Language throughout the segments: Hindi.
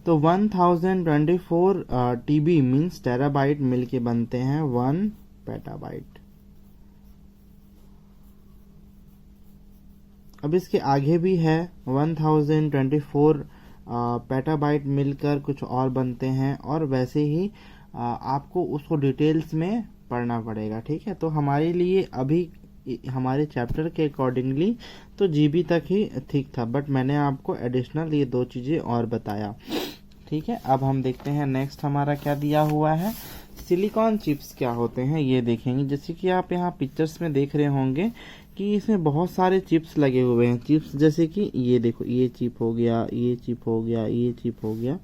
तो 1024 TB मीन्स टेराबाइट मिल के बनते हैं 1 पेटाबाइट। अब इसके आगे भी है 1024 पेटाबाइट मिलकर कुछ और बनते हैं, और वैसे ही आपको उसको डिटेल्स में पढ़ना पड़ेगा। ठीक है, तो हमारे लिए अभी हमारे चैप्टर के अकॉर्डिंगली तो जीबी तक ही ठीक था, बट मैंने आपको एडिशनल ये 2 चीज़ें और बताया। ठीक है, अब हम देखते हैं नेक्स्ट हमारा क्या दिया हुआ है। सिलिकॉन चिप्स क्या होते हैं ये देखेंगे। जैसे कि आप यहाँ पिक्चर्स में देख रहे होंगे कि इसमें बहुत सारे चिप्स लगे हुए हैं। चिप्स जैसे कि ये देखो, ये चिप हो गया, ये चिप हो गया, ये चिप हो गया।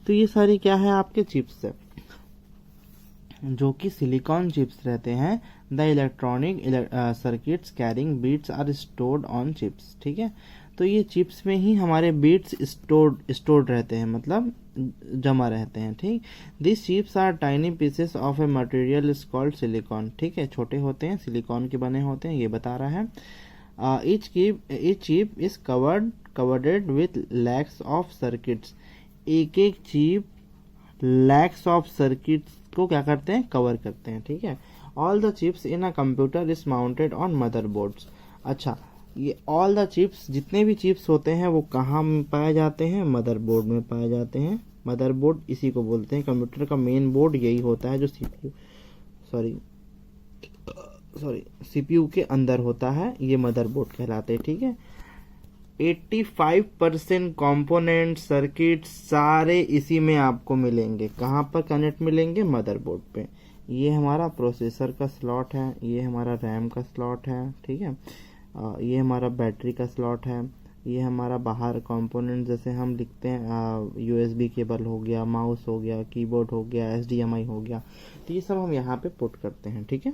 तो ये सारी क्या है, आपके चिप्स है जो कि सिलिकॉन चिप्स रहते हैं। The electronic circuits carrying bits are stored on chips. ठीक है, तो ये चिप्स में ही हमारे बीट्स स्टोर्ड रहते हैं, मतलब जमा रहते हैं। ठीक, this chips are tiny pieces of a material is called silicon. ठीक है, छोटे होते हैं, सिलिकॉन के बने होते हैं, ये बता रहा है। Each chip is covered with lakhs of circuits. एक एक चिप लैक्स ऑफ सर्किट्स को क्या करते हैं, कवर करते हैं। ठीक है, all the chips in a computer is mounted on motherboards. अच्छा, ये ऑल द चिप्स, जितने भी चिप्स होते हैं वो कहाँ पाए जाते हैं, मदरबोर्ड में पाए जाते हैं। मदरबोर्ड इसी को बोलते हैं, कंप्यूटर का मेन बोर्ड यही होता है जो सीपीयू के अंदर होता है, ये मदरबोर्ड कहलाते हैं। ठीक है, 85% कंपोनेंट सर्किट सारे इसी में आपको मिलेंगे। कहाँ पर कनेक्ट मिलेंगे, मदरबोर्ड पे। ये हमारा प्रोसेसर का स्लॉट है, ये हमारा रैम का स्लॉट है। ठीक है, ये हमारा बैटरी का स्लॉट है, ये हमारा बाहर कंपोनेंट जैसे हम लिखते हैं यूएसबी केबल हो गया, माउस हो गया, कीबोर्ड हो गया, एचडीएमआई हो गया, तो ये सब हम यहाँ पे पुट करते हैं। ठीक है,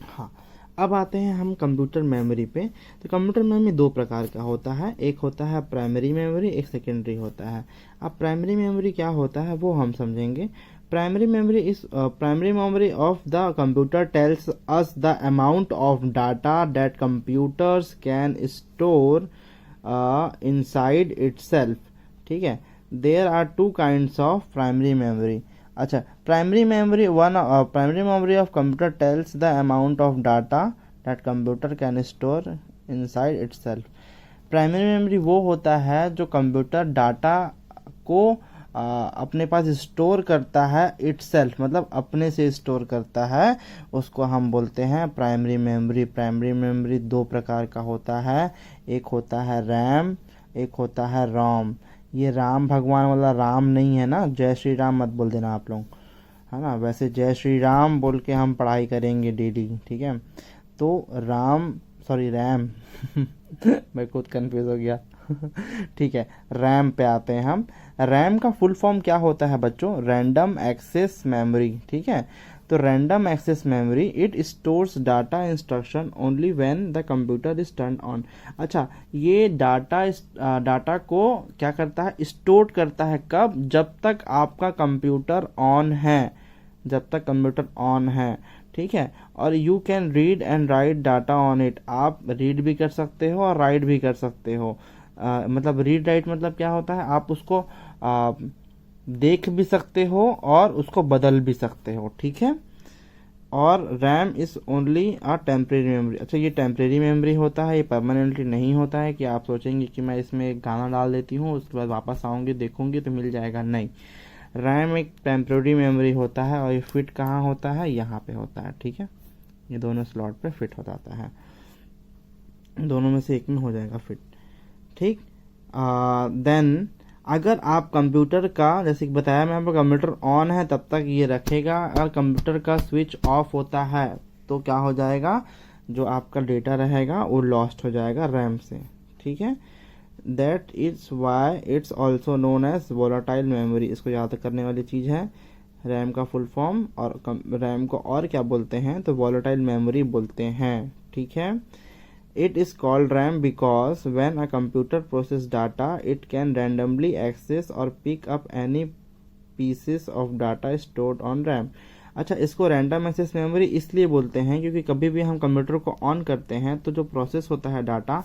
हाँ, अब आते हैं हम कंप्यूटर मेमोरी पे। तो कंप्यूटर मेमोरी 2 प्रकार का होता है, एक होता है प्राइमरी मेमोरी, एक सेकेंडरी होता है। अब प्राइमरी मेमोरी क्या होता है वो हम समझेंगे। Primary memory of the computer tells us the amount of data that computers can store inside itself. ठीक है, there are 2 kinds of primary memory. अच्छा, primary memory of computer tells the amount of data that computer can store inside itself. Primary memory वो होता है जो कंप्यूटर डाटा को अपने पास स्टोर करता है, इटसेल्फ मतलब अपने से स्टोर करता है, उसको हम बोलते हैं प्राइमरी मेमोरी। प्राइमरी मेमोरी 2 प्रकार का होता है, एक होता है रैम, एक होता है रोम। ये राम भगवान वाला राम नहीं है ना, जय श्री राम मत बोल देना आप लोग, है ना। वैसे जय श्री राम बोल के हम पढ़ाई करेंगे डेली। ठीक है, तो रैम मैं खुद कंफ्यूज हो गया। ठीक है, रैम पे आते हैं हम। रैम का फुल फॉर्म क्या होता है बच्चों, रैंडम एक्सेस मेमोरी। ठीक है, तो random access memory it stores data instruction only when the computer is turn on. अच्छा, ये डाटा को क्या करता है, स्टोर करता है कब, जब तक आपका कंप्यूटर ऑन है, जब तक कंप्यूटर ऑन है। ठीक है, और you can read and write data on it. आप रीड भी कर सकते हो और राइट भी कर सकते हो। मतलब रीड राइट मतलब क्या होता है, आप उसको देख भी सकते हो और उसको बदल भी सकते हो। ठीक है, और RAM is only a temporary memory. अच्छा, ये टेम्परेरी मेमोरी होता है, ये परमानेंटली नहीं होता है कि आप सोचेंगे कि मैं इसमें एक गाना डाल देती हूँ उसके बाद वापस आऊँगी देखूंगी तो मिल जाएगा, नहीं। रैम एक टेम्परेरी मेमोरी होता है और ये फिट कहाँ होता है, यहाँ पे होता है। ठीक है, ये दोनों स्लॉट पे फिट हो जाता है, दोनों में से एक में हो जाएगा फिट। ठीक, देन अगर आप कंप्यूटर का, जैसे कि बताया मैं, आपका कंप्यूटर ऑन है तब तक ये रखेगा, अगर कंप्यूटर का स्विच ऑफ होता है तो क्या हो जाएगा, जो आपका डेटा रहेगा वो लॉस्ट हो जाएगा रैम से। ठीक है, that is why it's also known as volatile memory. इसको याद करने वाली चीज़ है, रैम का फुल फॉर्म, और रैम को और क्या बोलते हैं, तो वोलाटाइल मेमोरी बोलते हैं। ठीक है, it is called RAM because when a computer processes data it can randomly access or pick up any pieces of data stored on RAM। अच्छा, इसको रैंडम एक्सेस मेमोरी इसलिए बोलते हैं क्योंकि कभी भी हम कंप्यूटर को ऑन करते हैं तो जो प्रोसेस होता है डाटा,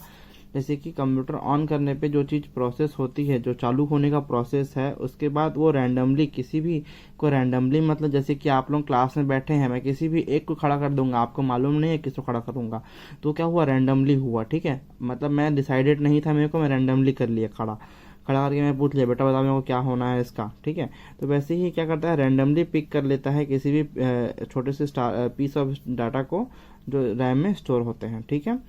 जैसे कि कंप्यूटर ऑन करने पे जो चीज़ प्रोसेस होती है, जो चालू होने का प्रोसेस है, उसके बाद वो रैंडमली किसी भी को रैंडमली, मतलब जैसे कि आप लोग क्लास में बैठे हैं, मैं किसी भी एक को खड़ा कर दूंगा, आपको मालूम नहीं है किसको खड़ा करूंगा, तो क्या हुआ, रैंडमली हुआ। ठीक है, मतलब मैं डिसाइडेड नहीं था मेरे को, मैं रैंडमली कर लिया खड़ा, खड़ा करके मैं पूछ लिया बेटा बताओ मेरे को क्या होना है इसका। ठीक है, तो वैसे ही क्या करता है, रैंडमली पिक कर लेता है किसी भी छोटे से पीस ऑफ डाटा को जो रैम में स्टोर होते हैं। ठीक है,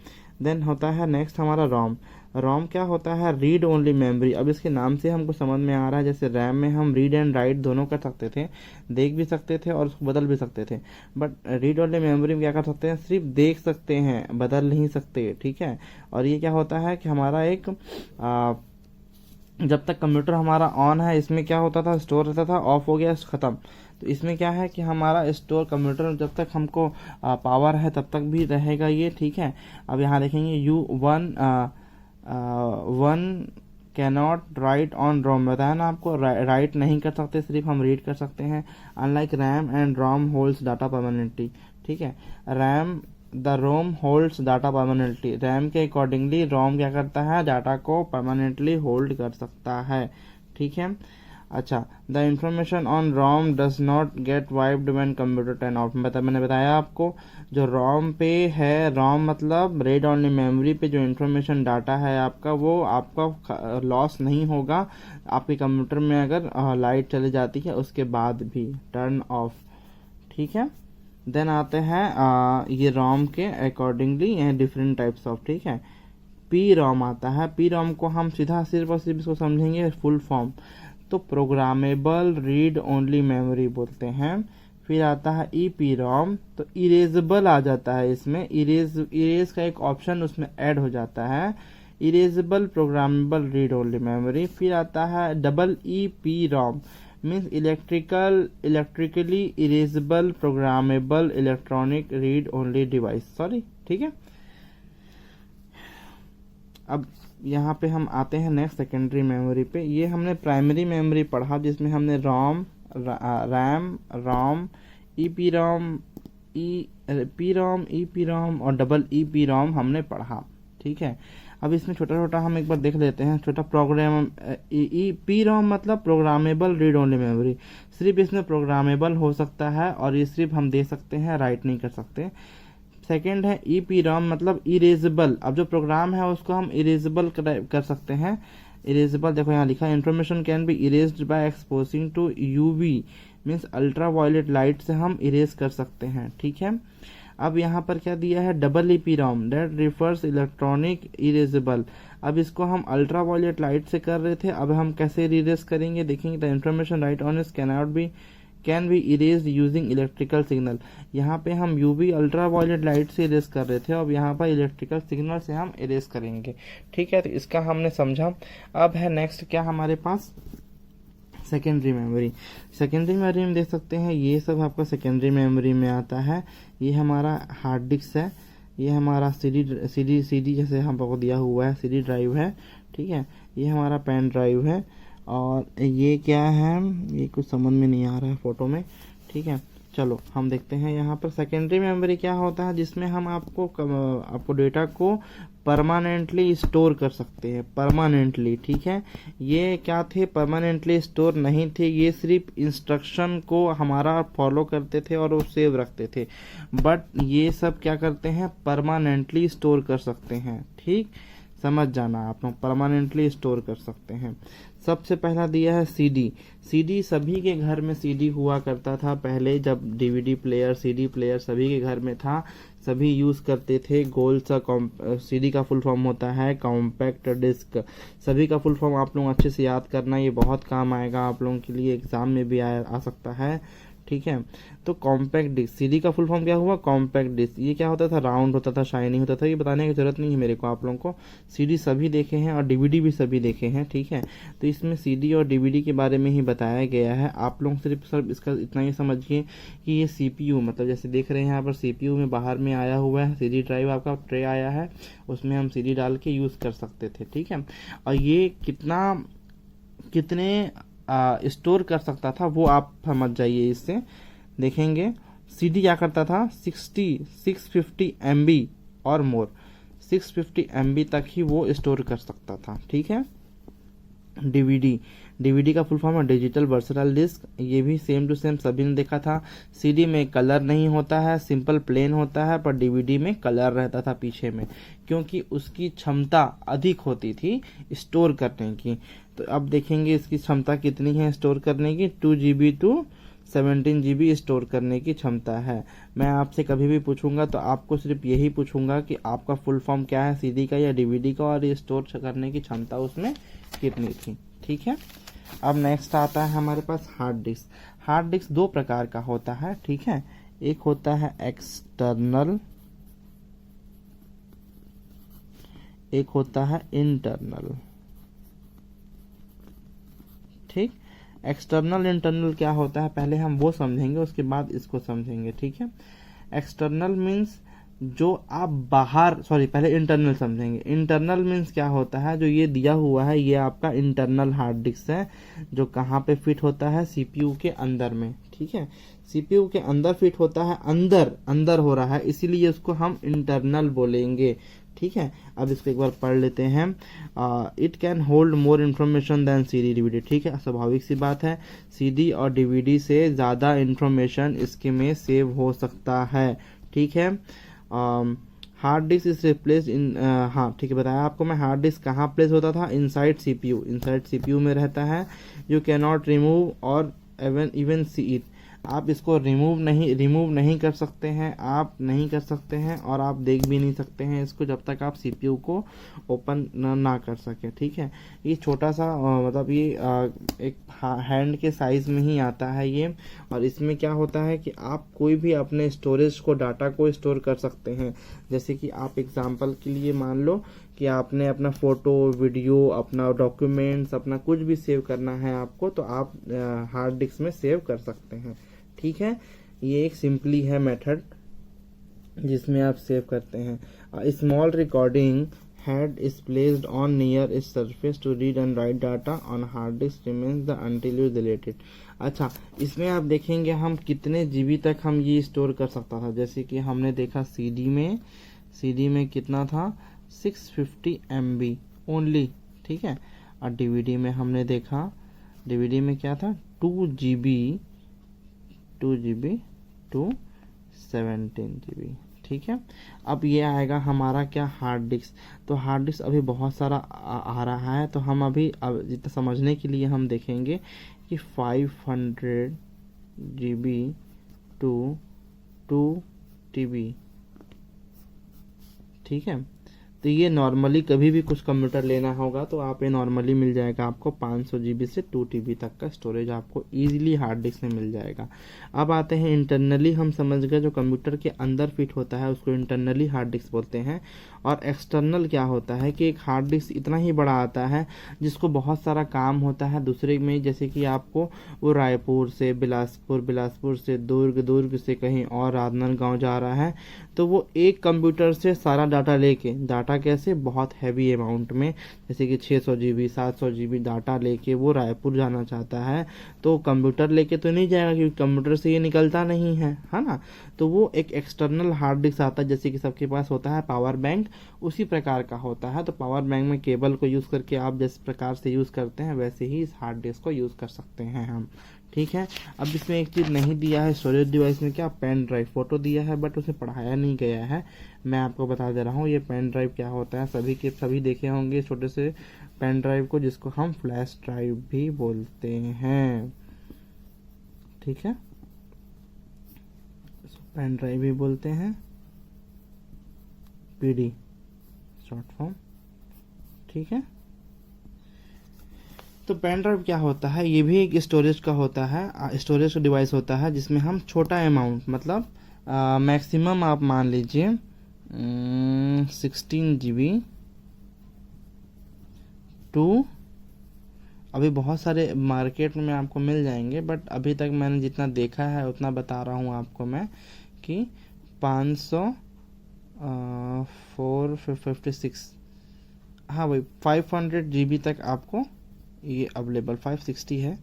देन होता है नेक्स्ट हमारा रोम। रोम क्या होता है, रीड ओनली मेमोरी। अब इसके नाम से हमको समझ में आ रहा है, जैसे रैम में हम रीड एंड राइट दोनों कर सकते थे, देख भी सकते थे और उसको बदल भी सकते थे, बट रीड ओनली मेमोरी में क्या कर सकते हैं, सिर्फ देख सकते हैं, बदल नहीं सकते। ठीक है, और ये क्या होता है कि हमारा एक जब तक कंप्यूटर हमारा ऑन है, इसमें क्या होता था, स्टोर रहता था, ऑफ हो गया ख़त्म। तो इसमें क्या है कि हमारा स्टोर कंप्यूटर जब तक हमको पावर है तब तक भी रहेगा ये। ठीक है, अब यहाँ देखेंगे वन कैनॉट राइट ऑन रोम, बताया ना आपको, राइट नहीं कर सकते, सिर्फ हम रीड कर सकते हैं। Unlike RAM and ROM holds data permanently. ठीक है, RAM the ROM holds data permanently, RAM के अकॉर्डिंगली रोम क्या करता है, डाटा को परमानेंटली होल्ड कर सकता है। ठीक है, अच्छा, the information on ROM does not get wiped when computer turn off, मैंने बताया आपको, जो रोम पे है, रोम मतलब रीड ओनली मेमोरी पे जो इंफॉर्मेशन डाटा है आपका, वो आपका लॉस नहीं होगा आपके कंप्यूटर में अगर लाइट चली जाती है उसके बाद भी, टर्न ऑफ। ठीक है, देन आते हैं ये रोम के अकॉर्डिंगली डिफरेंट टाइप्स ऑफ। ठीक है, पी रोम आता है, पी रोम को हम सीधा सिर्फ और सिर्फ इसको समझेंगे फुल फॉर्म, तो प्रोग्रामेबल रीड ओनली मेमोरी बोलते हैं। फिर आता है ई पी रोम, तो इरेजेबल आ जाता है इसमें, इरेज का एक ऑप्शन उसमें ऐड हो जाता है, erasable programmable read only memory. फिर आता है double E P ROM, means electrically erasable programmable electronic read only device, sorry. ठीक है, अब यहाँ पे हम आते हैं नेक्स्ट सेकेंडरी मेमोरी पे। ये हमने प्राइमरी मेमोरी पढ़ा जिसमें हमने रैम, रोम, ईपी रोम, पी रोम, ईपी रोम और डबल ईपी रोम हमने पढ़ा। ठीक है, अब इसमें छोटा छोटा हम एक बार देख लेते हैं। छोटा प्रोग्राम, पी रोम मतलब प्रोग्रामेबल रीड ओनली मेमोरी, सिर्फ इसमें प्रोग्रामेबल हो सकता है और ये सिर्फ हम दे सकते हैं, राइट नहीं कर सकते। सेकेंड है ई पी रोम मतलब इरेजेबल, अब जो प्रोग्राम है उसको हम इरेजेबल कर सकते हैं। इरेजेबल देखो यहाँ लिखा है, information can be erased by exposing to UV, means ultra violet light से हम इरेज कर सकते हैं। ठीक है, अब यहाँ पर क्या दिया है, double E P ROM, that refers electronic erasable. अब इसको हम अल्ट्रा वायलेट लाइट से कर रहे थे, अब हम कैसे इरेज करेंगे देखेंगे। The information right on it can be erase using electrical signal, यहाँ पे हम यूवी अल्ट्रा वायलेट लाइट से इरेज कर रहे थे, अब यहाँ पर इलेक्ट्रिकल सिग्नल से हम इरेज करेंगे। ठीक है, तो इसका हमने समझा। अब है नेक्स्ट क्या हमारे पास, सेकेंडरी मेमोरी। सेकेंडरी मेमोरी में देख सकते हैं ये सब आपका सेकेंडरी मेमोरी में आता है। ये हमारा हार्ड डिस्क है, ये हमारा सीडी जैसे हमको दिया हुआ है, सीडी ड्राइव है। ठीक है, ये हमारा पेन ड्राइव है, और ये क्या है, ये कुछ समझ में नहीं आ रहा है फोटो में। ठीक है, चलो हम देखते हैं यहाँ पर सेकेंडरी मेमोरी क्या होता है, जिसमें हम आपको डेटा को परमानेंटली स्टोर कर सकते हैं, परमानेंटली। ठीक है, ये क्या थे, परमानेंटली स्टोर नहीं थे, ये सिर्फ इंस्ट्रक्शन को हमारा फॉलो करते थे और वो सेव रखते थे, बट ये सब क्या करते हैं, परमानेंटली स्टोर कर सकते हैं। ठीक, समझ जाना आप लोग, परमानेंटली स्टोर कर सकते हैं। सबसे पहला दिया है सीडी। सीडी सभी के घर में सीडी हुआ करता था पहले, जब डीवीडी प्लेयर, सीडी प्लेयर सभी के घर में था, सभी यूज करते थे। गोल सा सीडी का फुल फॉर्म होता है कॉम्पैक्ट डिस्क, सभी का फुल फॉर्म आप लोग अच्छे से याद करना, ये बहुत काम आएगा आप लोगों के लिए, एग्जाम में भी आ सकता है। ठीक है, तो कॉम्पैक्ट डिस्क, सीडी का फुल फॉर्म क्या हुआ, कॉम्पैक्ट डिस्क। ये क्या होता था, राउंड होता था, शाइनिंग होता था, ये बताने की जरूरत नहीं है मेरे को आप लोगों को, सीडी सभी देखे हैं और डीवीडी भी सभी देखे हैं। ठीक है, तो इसमें सीडी और डीवीडी के बारे में ही बताया गया है। आप लोग सिर्फ इसका इतना ही समझिए कि ये सीपीयू, मतलब जैसे देख रहे हैं यहाँ पर सीपीयू में बाहर में आया हुआ है, सीडी ड्राइव आपका ट्रे आया है, उसमें हम सीडी डाल के यूज कर सकते थे। ठीक है, और ये कितने स्टोर कर सकता था वो आप समझ जाइए, इससे देखेंगे। सीडी क्या करता था, 650 MB और मोर, 650 MB तक ही वो स्टोर कर सकता था। ठीक है। डीवीडी का फुल फॉर्म है डिजिटल वर्सटाइल डिस्क। ये भी सेम टू सेम सभी ने देखा था। सीडी में कलर नहीं होता है, सिंपल प्लेन होता है, पर डीवीडी में कलर रहता था पीछे में, क्योंकि उसकी क्षमता अधिक होती थी स्टोर करने की। तो अब देखेंगे इसकी क्षमता कितनी है स्टोर करने की। 2 GB टू 17 GB स्टोर करने की क्षमता है। मैं आपसे कभी भी पूछूंगा तो आपको सिर्फ यही पूछूंगा कि आपका फुल फॉर्म क्या है, सीडी का या डीवीडी का, और ये स्टोर करने की क्षमता उसमें कितनी थी। ठीक है। अब नेक्स्ट आता है हमारे पास हार्ड डिस्क। हार्ड डिस्क दो प्रकार का होता है। ठीक है। एक होता है एक्सटर्नल, एक होता है इंटरनल। ठीक। एक्सटर्नल इंटरनल क्या होता है पहले हम वो समझेंगे, उसके बाद इसको समझेंगे। ठीक है। एक्सटर्नल मीन्स जो आप बाहर, पहले इंटरनल समझेंगे। इंटरनल मीन्स क्या होता है, जो ये दिया हुआ है ये आपका इंटरनल हार्ड डिस्क है, जो कहाँ पे फिट होता है, सीपीयू के अंदर में। ठीक है। सीपीयू के अंदर फिट होता है, अंदर हो रहा है, इसीलिए उसको हम इंटरनल बोलेंगे। ठीक है। अब इसको एक बार पढ़ लेते हैं। It can hold more information than CD DVD. ठीक है, स्वाभाविक सी बात है, सीडी और डीवीडी से ज़्यादा इन्फॉर्मेशन इसके में सेव हो सकता है। ठीक है। हार्ड डिस्क इज रिप्लेस इन, हाँ ठीक है, बताया आपको मैं हार्ड डिस्क कहाँ प्लेस होता था, इनसाइड सीपीयू में रहता है। यू कैन नॉट रिमूव और इवन सी इट, आप इसको रिमूव नहीं कर सकते हैं, आप नहीं कर सकते हैं, और आप देख भी नहीं सकते हैं इसको जब तक आप सीपीयू को ओपन ना कर सके। ठीक है। ये छोटा सा मतलब ये एक हैंड के साइज में ही आता है ये, और इसमें क्या होता है कि आप कोई भी अपने स्टोरेज को, डाटा को स्टोर कर सकते हैं। जैसे कि आप एग्जांपल के लिए मान लो कि आपने अपना फोटो, वीडियो, अपना डॉक्यूमेंट्स, अपना कुछ भी सेव करना है आपको, तो आप हार्ड डिस्क में सेव कर सकते हैं। ठीक है। ये एक सिंपली है मेथड जिसमें आप सेव करते हैं। Small recording head is placed on near is surface to read and write data on hard disk remains the until you delete it. अच्छा, इसमें आप देखेंगे हम कितने जीबी तक हम ये स्टोर कर सकता था। जैसे कि हमने देखा सीडी में कितना था, 650 MB ओनली। ठीक है। और डीवीडी में हमने देखा, डीवीडी में क्या था, 2 GB टू 17 GB। ठीक है। अब ये आएगा हमारा क्या, हार्ड डिस्क। तो हार्ड डिस्क अभी बहुत सारा आ रहा है, तो हम अभी जितना समझने के लिए हम देखेंगे कि 500 GB टू 2 TB। ठीक है। तो ये नॉर्मली कभी भी कुछ कंप्यूटर लेना होगा तो आप ये नॉर्मली मिल जाएगा आपको 500 GB से 2 TB तक का स्टोरेज आपको इजीली हार्ड डिस्क में मिल जाएगा। अब आते हैं इंटरनली, हम समझ गए जो कंप्यूटर के अंदर फिट होता है उसको इंटरनली हार्ड डिस्क बोलते हैं। और एक्सटर्नल क्या होता है कि एक हार्ड डिस्क इतना ही बड़ा आता है जिसको बहुत सारा काम होता है दूसरे में, जैसे कि आपको वो रायपुर से बिलासपुर से दुर्ग से कहीं और राजनांदगांव जा रहा है, तो वो एक कंप्यूटर से सारा डाटा लेके, डाटा कैसे, बहुत हैवी अमाउंट में, जैसे कि 600 GB 700 GB डाटा लेके वो रायपुर जाना चाहता है, तो कंप्यूटर लेके तो नहीं जाएगा क्योंकि कंप्यूटर से ये निकलता नहीं है ना। तो वो एक एक्सटर्नल हार्ड डिस्क आता है, जैसे कि सबके पास होता है पावर बैंक, उसी प्रकार का होता है। तो पावर बैंक में केबल को यूज़ करके आप जिस प्रकार से यूज़ करते हैं वैसे ही इस हार्ड डिस्क को यूज़ कर सकते हैं हम। ठीक है। अब इसमें एक चीज़ नहीं दिया है स्टोरेज डिवाइस में, क्या, पेन ड्राइव। फोटो दिया है बट उसे पढ़ाया नहीं गया है, मैं आपको बता दे रहा हूँ ये पेन ड्राइव क्या होता है। सभी देखे होंगे छोटे से पेन ड्राइव को, जिसको हम फ्लैश ड्राइव भी बोलते हैं। ठीक है, पेन ड्राइव भी बोलते हैं, पीडी शॉर्ट फॉर्म। ठीक है। तो पेन ड्राइव क्या होता है, ये भी एक स्टोरेज का होता है, स्टोरेज का डिवाइस होता है जिसमें हम छोटा अमाउंट, मतलब मैक्सिमम आप मान लीजिए 16 GB टू, अभी बहुत सारे मार्केट में आपको मिल जाएंगे बट अभी तक मैंने जितना देखा है उतना बता रहा हूँ आपको मैं कि 456, हाँ भाई 500 GB तक आपको ये अवेलेबल, 560 है,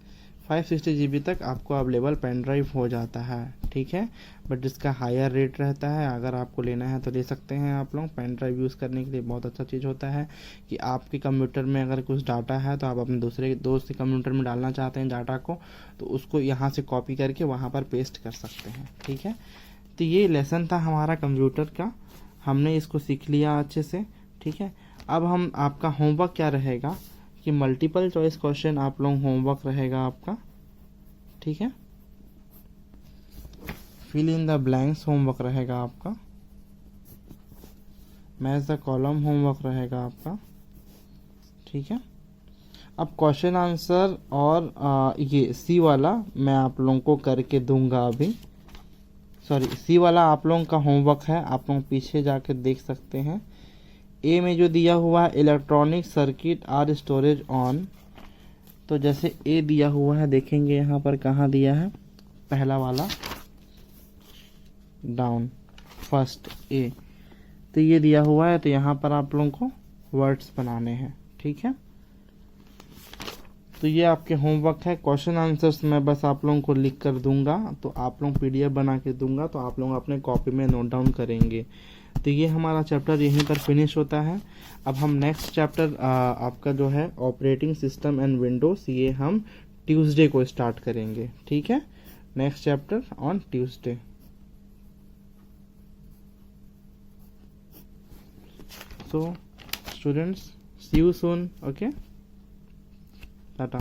560 GB तक आपको अवेलेबल पेन ड्राइव हो जाता है, ठीक है। बट इसका हायर रेट रहता है, अगर आपको लेना है तो ले सकते हैं आप लोग। पेन ड्राइव यूज़ करने के लिए बहुत अच्छा चीज़ होता है कि आपके कंप्यूटर में अगर कुछ डाटा है तो आप अपने दूसरे दोस्त के कंप्यूटर में डालना चाहते हैं डाटा को, तो उसको यहाँ से कॉपी करके वहाँ पर पेस्ट कर सकते हैं, ठीक है। तो ये लेसन था हमारा कंप्यूटर का, हमने इसको सीख लिया अच्छे से, ठीक है। अब हम आपका होमवर्क क्या रहेगा कि मल्टीपल चॉइस क्वेश्चन आप लोग होमवर्क रहेगा आपका, ठीक है। Fill in the blanks homework रहेगा आपका, मैच द कॉलम होमवर्क रहेगा आपका, ठीक है। अब क्वेश्चन आंसर और ये सी वाला मैं आप लोगों को करके दूंगा अभी, सॉरी सी वाला आप लोगों का होमवर्क है, आप लोग पीछे जाकर देख सकते हैं। ए में जो दिया हुआ है electronic circuit are storage on, तो जैसे ए दिया हुआ है देखेंगे यहाँ पर कहाँ दिया है, पहला वाला डाउन फर्स्ट ए, तो ये दिया हुआ है, तो यहाँ पर आप लोगों को वर्ड्स बनाने हैं, ठीक है। तो ये आपके होमवर्क है। क्वेश्चन आंसर्स मैं बस आप लोगों को लिख कर दूंगा, तो आप लोग PDF बना के दूंगा, तो आप लोग अपने कॉपी में नोट डाउन करेंगे। तो ये हमारा चैप्टर यहीं पर फिनिश होता है। अब हम नेक्स्ट चैप्टर आपका जो है ऑपरेटिंग सिस्टम एंड विंडोज, ये हम ट्यूसडे को स्टार्ट करेंगे, ठीक है। Next chapter on Tuesday. So students, see you soon. Okay, tata.